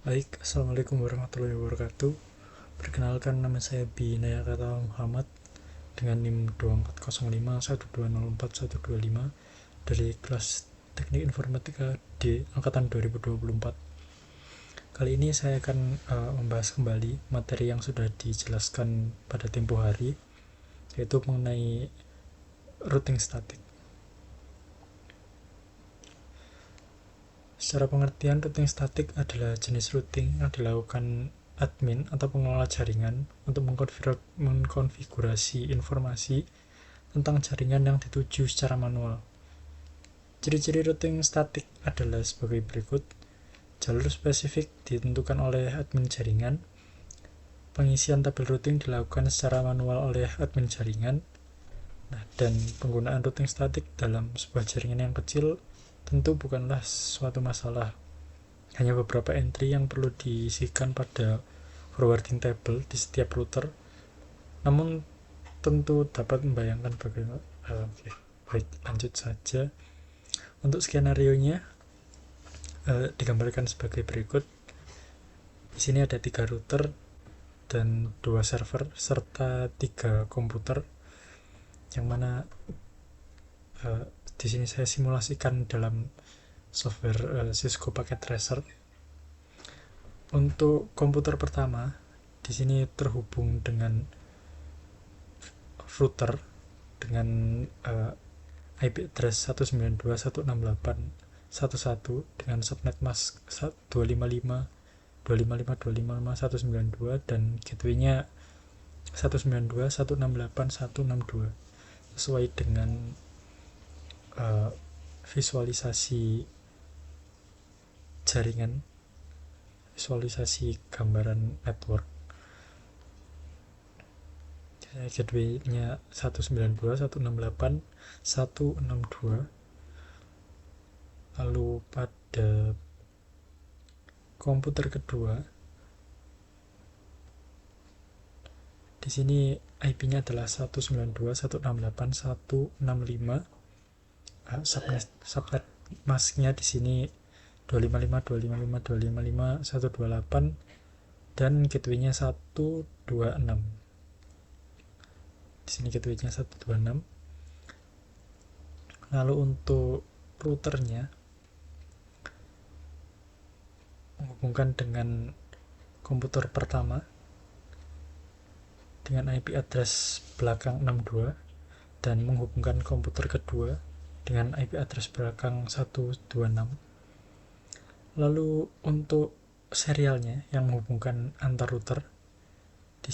Baik, Assalamualaikum warahmatullahi wabarakatuh. Perkenalkan, nama saya Binayakata Muhammad dengan NIM 240512041125 dari kelas Teknik Informatika di angkatan 2024. Kali ini saya akan membahas kembali materi yang sudah dijelaskan pada tempo hari, yaitu mengenai routing statik. Secara pengertian, routing statik adalah jenis routing yang dilakukan admin atau pengelola jaringan untuk mengkonfigurasi informasi tentang jaringan yang dituju secara manual. Ciri-ciri routing statik adalah sebagai berikut. Jalur spesifik ditentukan oleh admin jaringan. Pengisian tabel routing dilakukan secara manual oleh admin jaringan. Dan penggunaan routing statik dalam sebuah jaringan yang kecil tentu bukanlah suatu masalah. Hanya beberapa entry yang perlu diisikan pada forwarding table di setiap router, namun tentu dapat membayangkan bagaimana. Baik, lanjut saja. Untuk skenario-nya digambarkan sebagai berikut. Di sini ada 3 router dan 2 server serta 3 komputer, yang mana di sini saya simulasikan dalam software Cisco Packet Tracer. Untuk komputer pertama, di sini terhubung dengan router dengan IP address 192.168.1.1 dengan subnet mask 255.255.255.192 dan gateway-nya 192.168.162 sesuai dengan visualisasi jaringan, visualisasi gambaran network. Gateway-nya 192.168.162. Lalu pada komputer kedua, di sini IP-nya adalah 192.168.165. Subnet masknya di sini 255.255.255.128 dan gateway-nya 126. Di sini gateway-nya 126. Lalu untuk routernya menghubungkan dengan komputer pertama dengan IP address belakang 62 dan menghubungkan komputer kedua dengan IP address belakang 126. Lalu untuk serialnya yang menghubungkan antar router, di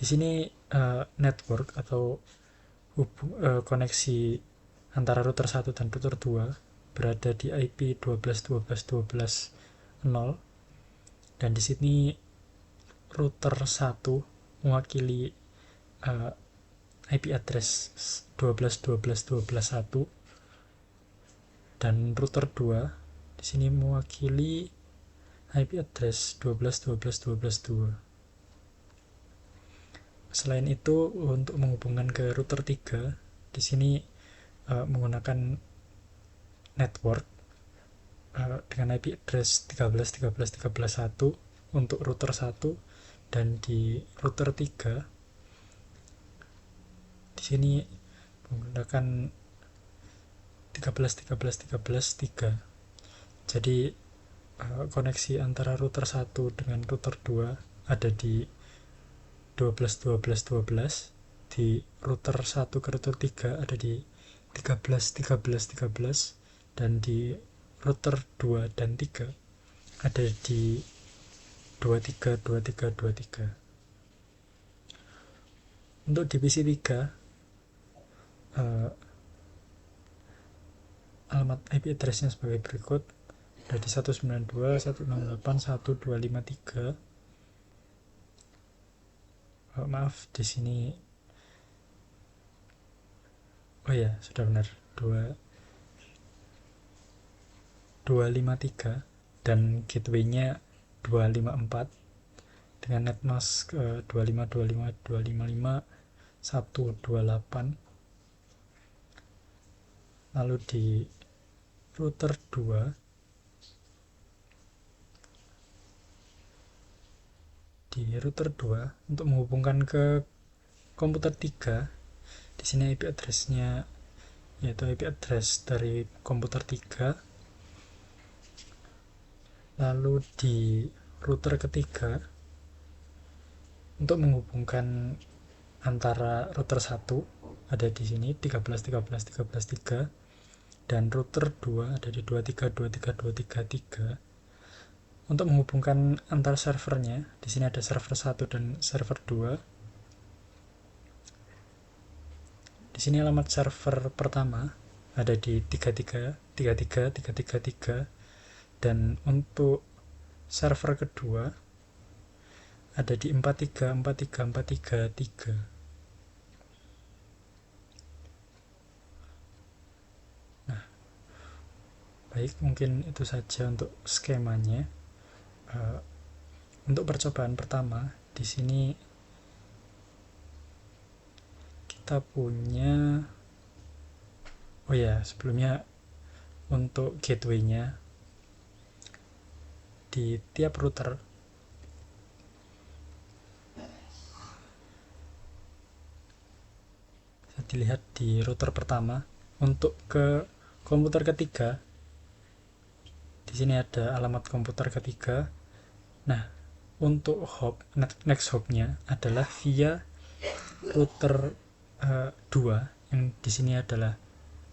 sini network atau koneksi antara router 1 dan router 2 berada di IP 12.12.12.0, dan di sini router 1 mewakili IP address 12.12.12.1 dan router 2 di sini mewakili IP address 12.12.12.2. Selain itu, untuk menghubungkan ke router 3, di sini menggunakan network dengan IP address 13.13.13.1 untuk router 1, dan di router 3 di sini menggunakan 13.13.13.3. Jadi koneksi antara router 1 dengan router 2 ada di 12.12.12, di router 1 ke router 3 ada di 13.13.13, dan di router 2 dan 3 ada di 23.23.23. Untuk divisi 3, alamat IP address-nya sebagai berikut. Ada di 192.168.1.253. Maaf, di sini sudah benar, 253, dan gateway-nya 254 dengan netmask 25.25.255.128. Lalu di router 2 untuk menghubungkan ke komputer 3. Di sini IP address-nya yaitu IP address dari komputer 3. Lalu di router ketiga untuk menghubungkan antara router 1 ada di sini 13.13.13.3 dan router 2 ada di 23.23.23.3. Untuk menghubungkan antar servernya, di sini ada server 1 dan server 2. Di sini alamat server pertama ada di 33.33.33.3 dan untuk server kedua ada di 43.43.43.3. Nah, baik, mungkin itu saja untuk skemanya. Untuk percobaan pertama, di sini kita punya sebelumnya untuk gateway-nya di tiap router bisa dilihat di router pertama. Untuk ke komputer ketiga, di sini ada alamat komputer ketiga. Nah, untuk next hop-nya adalah via router 2 yang di sini adalah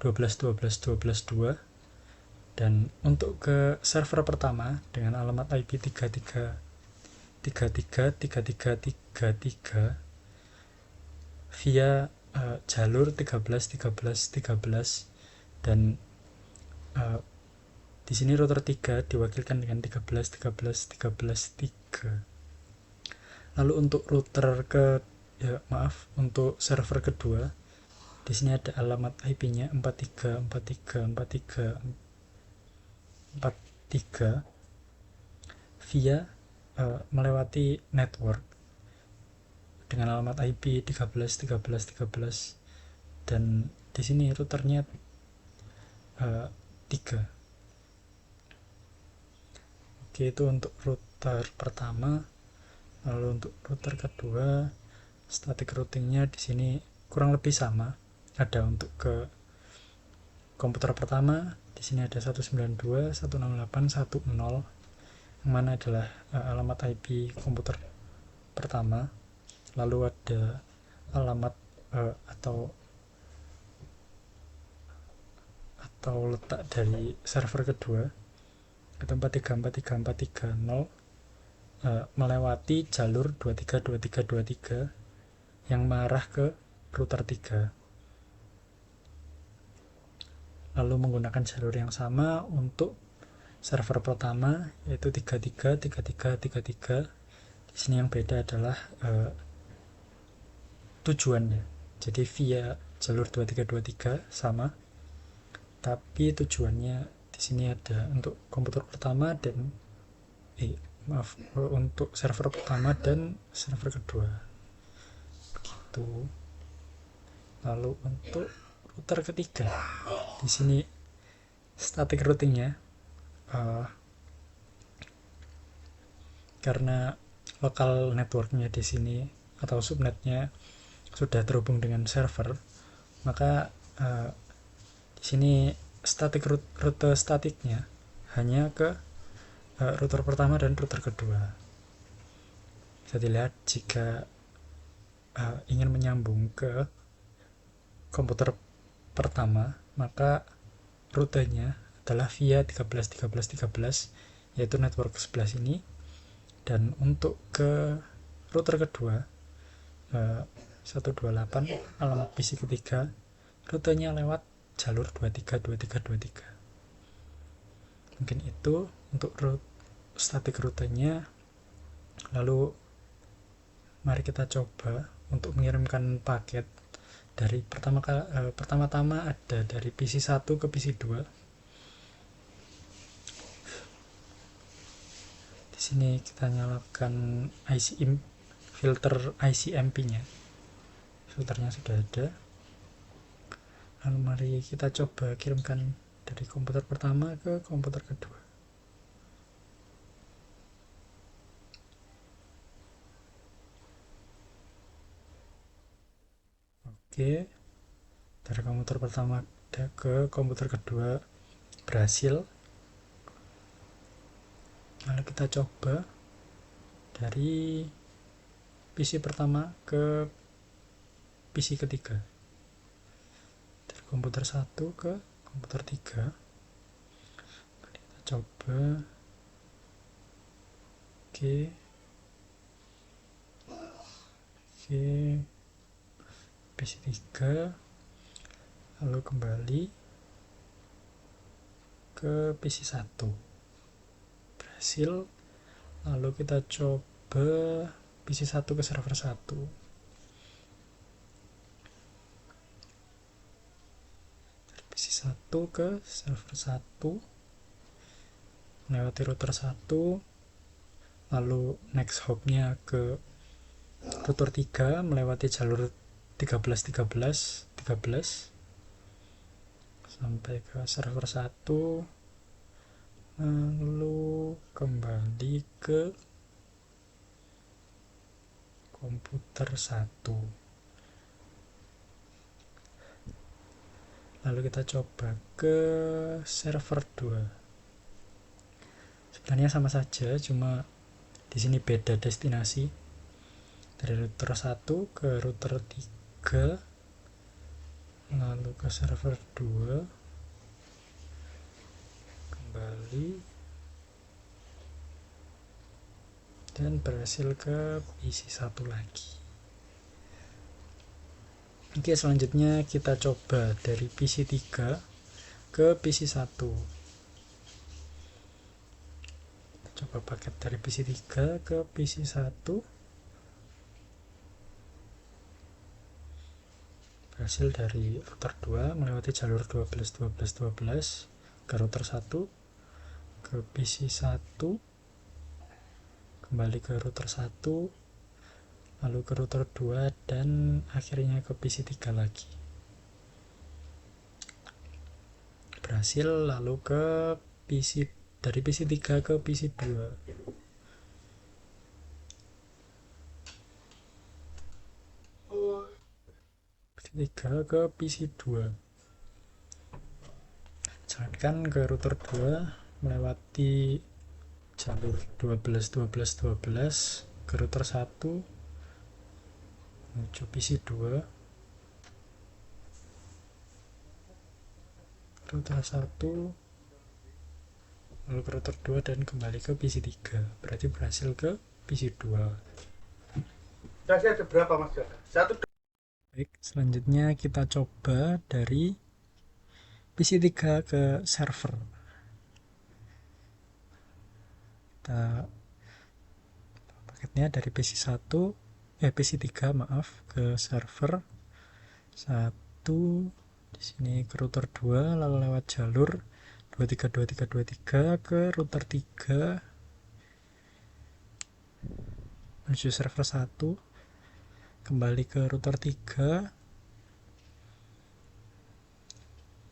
12.12.12.2, dan untuk ke server pertama dengan alamat IP 33.33.33.33 via jalur 13.13.13 dan di sini router 3 diwakilkan dengan 13.13.13.3. Lalu untuk router untuk server kedua, di sini ada alamat IP-nya 43.43.43.43 via melewati network dengan alamat IP 13.13.13 dan di sini routernya 3. Oke, itu untuk router pertama. Lalu untuk router kedua, static routingnya di sini kurang lebih sama. Ada untuk ke komputer pertama, di sini ada 192.168.1.0 yang mana adalah alamat IP komputer pertama. Lalu ada alamat atau letak dari server kedua ke tempat 43.43.43.0 melewati jalur 23.23.23 yang mengarah ke router 3. Lalu menggunakan jalur yang sama untuk server pertama yaitu 33.33.33.3. Di sini yang beda adalah tujuannya. Jadi via jalur 23.23 sama, tapi tujuannya di sini ada untuk komputer pertama dan untuk server pertama dan server kedua. Begitu. Lalu untuk router ketiga, di sini static routingnya karena lokal networknya di sini atau subnetnya sudah terhubung dengan server, maka di sini rute statiknya hanya ke router pertama dan router kedua. Bisa dilihat jika ingin menyambung ke komputer pertama, maka rutenya adalah via 13.13.13 yaitu network sebelah sini, dan untuk ke router kedua 128 alamat PC ketiga, rutenya lewat jalur 23.23.23. Mungkin itu untuk static rutenya. Lalu mari kita coba untuk mengirimkan paket dari pertama-tama ada dari PC 1 ke PC 2. Di sini kita nyalakan filter ICMP-nya. Filternya sudah ada. Lalu mari kita coba kirimkan dari komputer pertama ke komputer kedua. Oke, dari komputer pertama ke komputer kedua berhasil. Lalu kita coba dari PC pertama ke PC ketiga, dari komputer 1 ke komputer 3. Kita coba. Oke, PC 3, lalu kembali ke PC 1, berhasil. Lalu kita coba PC 1 ke server 1, dari PC 1 ke server 1 melewati router 1, lalu next hopnya ke router 3 melewati jalur 13 sampai ke server 1, lalu kembali ke komputer 1. Lalu kita coba ke server 2. Sebenarnya sama saja, cuma di sini beda destinasi. Dari router 1 ke router 3, lalu ke server 2, kembali, dan berhasil ke PC 1 lagi. Oke, selanjutnya kita coba dari PC 3 ke PC 1. Coba paket dari PC 3 ke PC 1, berhasil dari router 2 melewati jalur 12 ke router 1, ke PC 1, kembali ke router 1, lalu ke router 2, dan akhirnya ke PC 3 lagi. Berhasil, lalu ke PC, dari PC 3 ke PC 2. PC 3 ke PC 2. Jalankan ke router 2 melewati jalur 12 ke router 1 menuju PC 2, router 1, lalu ke router 2, dan kembali ke PC 3. Berarti berhasil ke PC 2. Tadi ada berapa mas? Satu. Baik, selanjutnya kita coba dari PC 3 ke server. Kita paketnya dari PC 1, PC 3 maaf, ke server 1. Di sini ke router 2, lalu lewat jalur 23 ke router 3 menuju server 1, kembali ke router 3,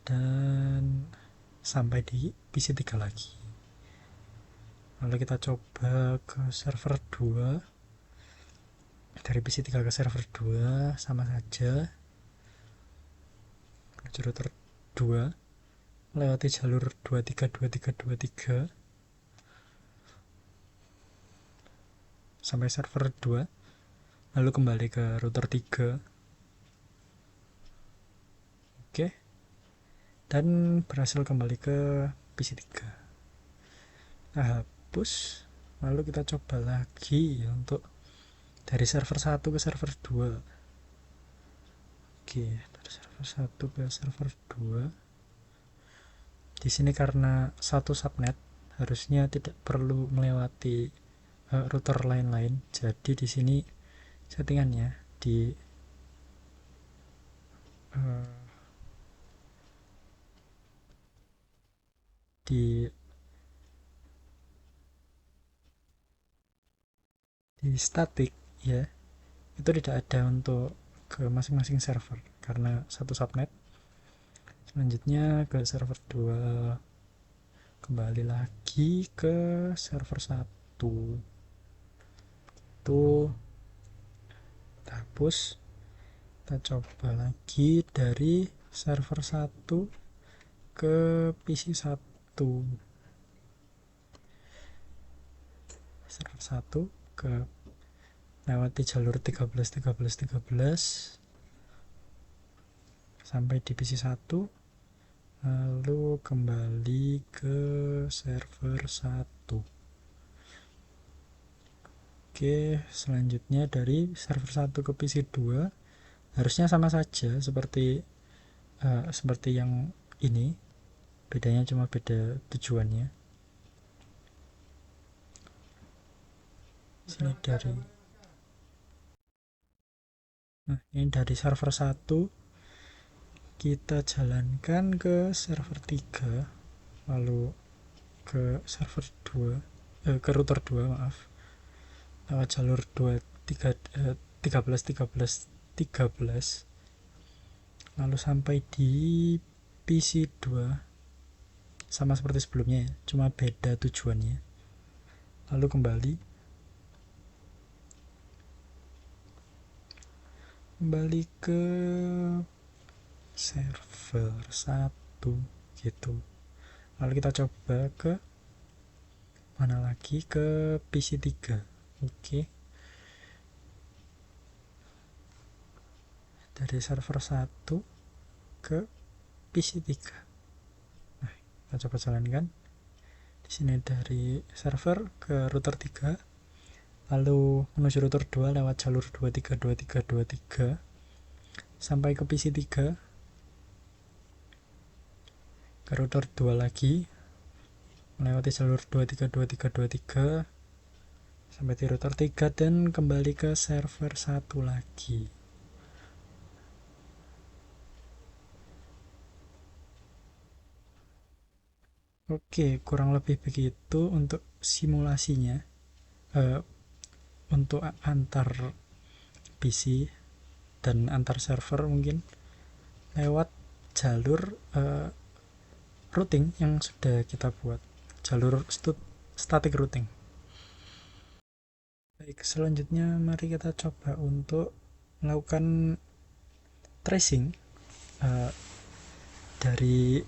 dan sampai di PC 3 lagi. Lalu kita coba ke server 2. Dari PC 3 ke server 2 sama saja, menuju router 2 melewati jalur 23 sampai server 2, lalu kembali ke router 3. Oke, dan berhasil kembali ke PC 3. Nah, hapus. Lalu kita coba lagi untuk dari server 1 ke server 2. Oke, dari server 1 ke server 2. Di sini karena satu subnet, harusnya tidak perlu melewati router lain-lain. Jadi di sini settingannya di di di static ya, itu tidak ada untuk ke masing-masing server karena satu subnet. Selanjutnya ke server 2, kembali lagi ke server 1, itu kita hapus, kita coba lagi dari server 1 ke PC 1, server 1 ke lewati jalur 13 sampai di PC 1, lalu kembali ke server 1. Oke, selanjutnya dari server 1 ke PC 2 harusnya sama saja seperti yang ini, bedanya cuma beda tujuannya. Sini dari ini dari server 1 kita jalankan ke server 3, lalu ke server 2, ke router 2, maaf, lewat jalur 13 lalu sampai di PC 2, sama seperti sebelumnya ya, cuma beda tujuannya. Lalu kembali ke server 1 gitu. Lalu kita coba ke mana lagi, ke PC 3. Oke. Dari server 1 ke PC 3. Nah, kita coba jalankan. Di sini dari server ke router 3, lalu menuju router 2 lewat jalur 232323 sampai ke PC 3, ke router 2 lagi melewati jalur 232323 sampai di router 3 dan kembali ke server 1 lagi. Oke, kurang lebih begitu untuk simulasinya, untuk antar PC dan antar server mungkin lewat jalur routing yang sudah kita buat, jalur static routing. Baik, selanjutnya mari kita coba untuk melakukan tracing dari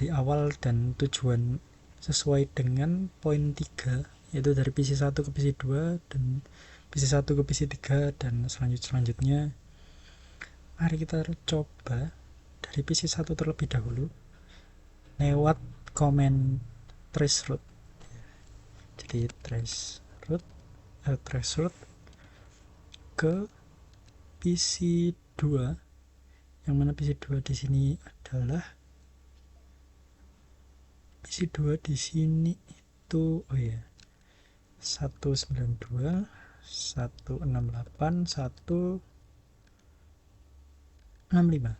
awal dan tujuan sesuai dengan poin 3, yaitu dari PC 1 ke PC 2 dan PC 1 ke PC 3 dan selanjutnya. Mari kita coba dari PC 1 terlebih dahulu lewat command traceroute. Jadi traceroute ke PC 2, yang mana PC 2 di sini adalah PC 2 di sini itu 192 168 165.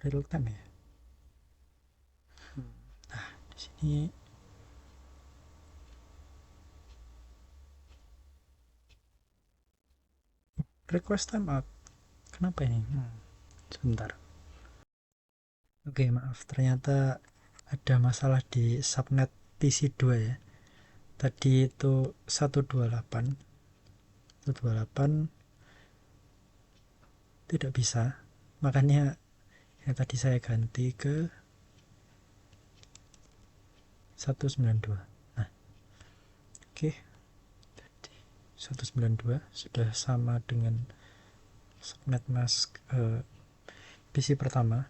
Real time ya. Nah, di sini request timeout. Kenapa ini? Sebentar. Oke, maaf, ternyata ada masalah di subnet PC 2 ya. Tadi itu 128 tidak bisa, makanya ya tadi saya ganti ke 192. Nah, oke, 192 sudah sama dengan subnet mask PC pertama.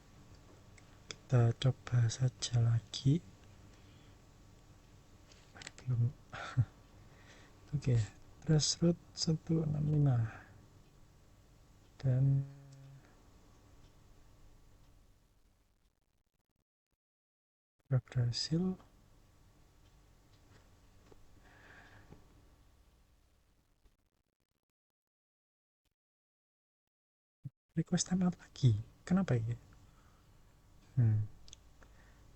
Kita coba saja lagi. Belum. Oke, traceroute 165 dan berhasil. Request timeout lagi. Kenapa ya?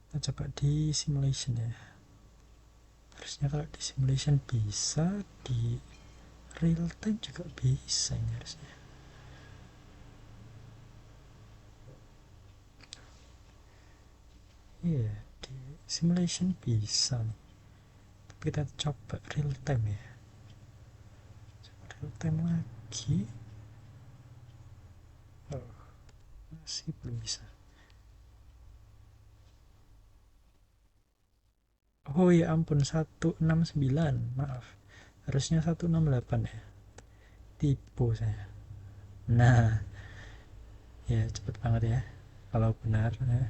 Kita coba di simulation ya. harusnya kalau di simulation bisa, di real time juga bisa ini harusnya. Iya, di simulation bisa nih. Tapi kita coba real time ya. Coba real time lagi. Oh, masih belum bisa. Oh ya ampun, 169. Maaf. Harusnya 168 ya. Tipu saya. Nah, ya cepet banget ya. Kalau benar ya.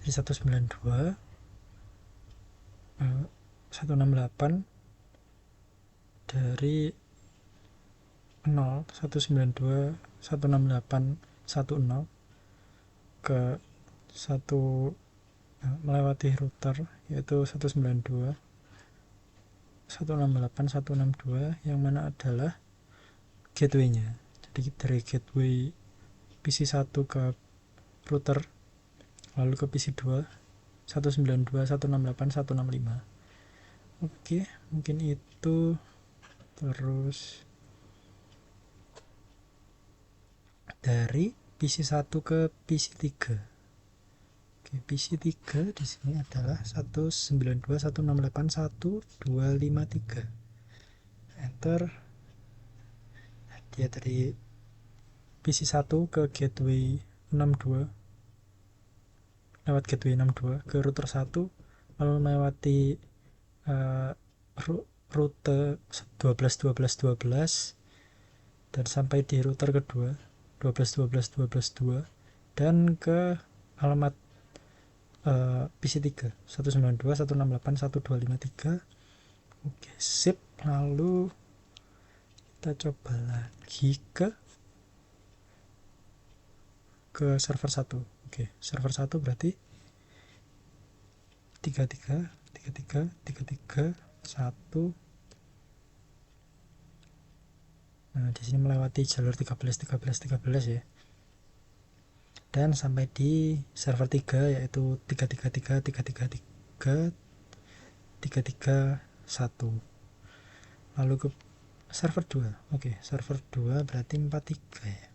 Jadi 192 168 dari 0 192 168 10 ke 1 melewati router yaitu 192 168 162 yang mana adalah gateway-nya. Jadi dari gateway PC1 ke router lalu ke PC2 192 168 165. Oke, mungkin itu. Terus dari PC1 ke PC3. Oke, PC3 di sini adalah 192 168 1253. Enter. Dia dari PC1 ke gateway 62 lewat gateway 62 ke router 1 lalu melewati uh, rute 12 12 12 dan sampai di router kedua 12 12 12 2 dan ke alamat PC3 192 168 1253. Oke, sip. Lalu kita coba lagi ke server 1. Oke, server 1 berarti 33 33 33 1. Nah, di sini melewati jalur 13 13 13 ya. Dan sampai di server 3 yaitu 333 333 331. Lalu ke server 2. Oke, server 2 berarti 43 ya.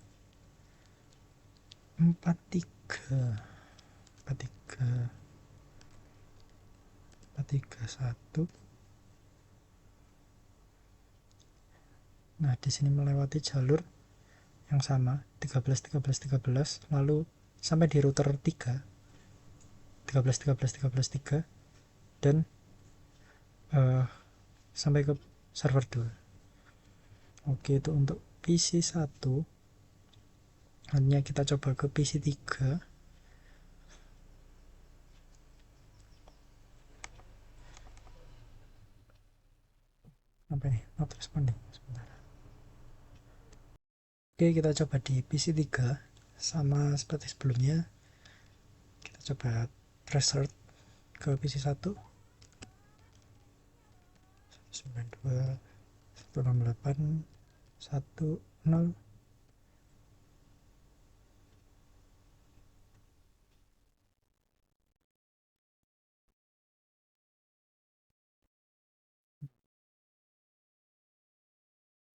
43 43 431. Nah, di sini melewati jalur yang sama 13 13 13 lalu sampai di router 3 13 13 13 3 dan sampai ke server 2. Oke, itu untuk PC1. Hanya kita coba ke PC3. Apa ini? Not responding. Sebentar. Oke, kita coba di PC3 sama seperti sebelumnya. Kita coba restart ke PC1 192 168 10.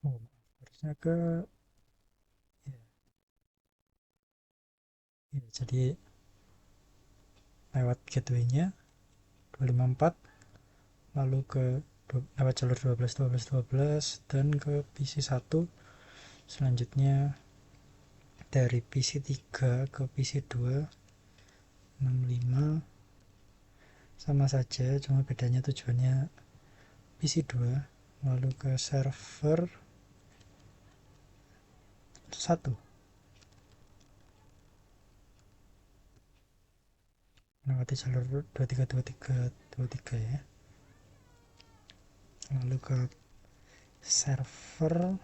Oh, harusnya ke ya, ya, jadi lewat gateway-nya 254 lalu ke lewat jalur 12 12 12 dan ke PC1. Selanjutnya dari PC3 ke PC2 65. Sama saja, cuma bedanya tujuannya PC2 lalu ke server 1 melewati jalur 232323 ya. Lalu ke server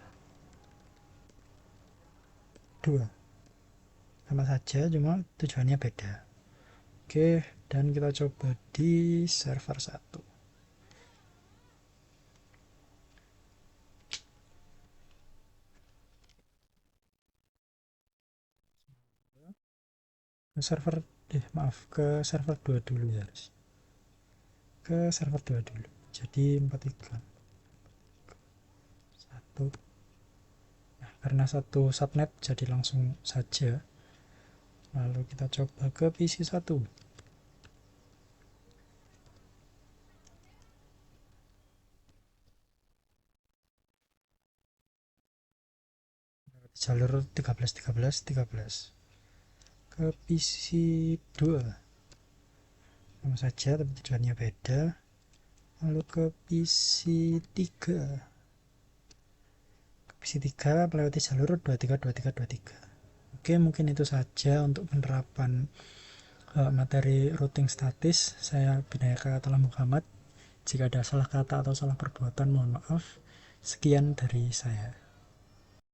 2. Sama saja, cuma tujuannya beda. Oke, dan kita coba di server 1. Ke server maaf, ke server 2 dulu ya. ke server 2 dulu, jadi 431. Nah, karena satu subnet jadi langsung saja. Lalu kita coba ke PC 1. Jalur 13 ke PC 2 sama saja tapi tujuannya beda. Lalu ke PC 3 melewati jalur 23. Oke, mungkin itu saja untuk penerapan materi routing statis. Saya Binayaka Atala Muhammad. Jika ada salah kata atau salah perbuatan, mohon maaf. Sekian dari saya.